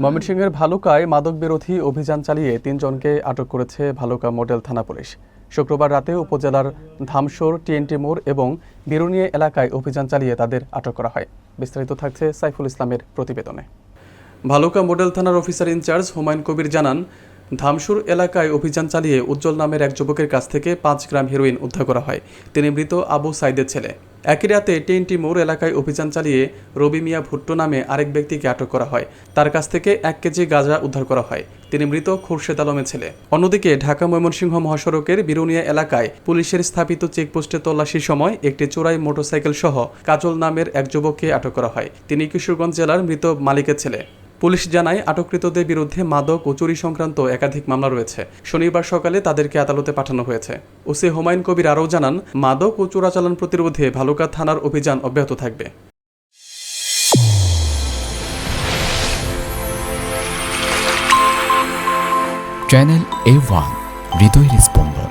ময়মনসিংহের ভালুকায় মাদক বিরোধী অভিযান চালিয়ে ৩ জনকে আটক করেছে ভালুকা মডেল থানা পুলিশ। শুক্রবার রাতে উপজেলার ধামসর, টিএনটি মোড় এবং বিরুনিয়া এলাকায় অভিযান চালিয়ে তাদের আটক করা হয়। বিস্তারিত থাকছে সাইফুল ইসলামের প্রতিবেদনে। ভালুকা মডেল থানার অফিসার ইনচার্জ হুমায়ুন কবির জানান, ধামসুর এলাকায় অভিযান চালিয়ে উজ্জ্বল নামের এক যুবকের কাছ থেকে ৫ গ্রাম হেরোইন উদ্ধার করা হয়। তিনি মৃত আবু সাইদের ছেলে। একই রাতে টিএনটি মোড় এলাকায় অভিযান চালিয়ে রবি মিয়া ভুট্টো নামে আরেক ব্যক্তিকে আটক করা হয়। তার কাছ থেকে ১ কেজি গাঁজা উদ্ধার করা হয়। তিনি মৃত খুরশেদ আলমের ছেলে। অন্যদিকে ঢাকা ময়মনসিংহ মহাসড়কের বিরুনিয়া এলাকায় পুলিশের স্থাপিত চেকপোস্টে তল্লাশির সময় একটি চোরাই মোটরসাইকেল সহ কাজল নামের এক যুবককে আটক করা হয়। তিনি কিশোরগঞ্জ জেলার মৃত মালিকের ছেলে। পুলিশ জানায়, আটককৃতদের বিরুদ্ধে মাদক ও চুরি সংক্রান্ত একাধিক মামলা রয়েছে। শনিবার সকালে তাদেরকে আদালতে পাঠানো হয়েছে। ওসি হুমায়ুন কবির আরও জানান, মাদক ও চোরাচালান প্রতিরোধে ভালুকা থানার অভিযান অব্যাহত থাকবে। চ্যানেল A1 হৃদয়ের স্পন্দন।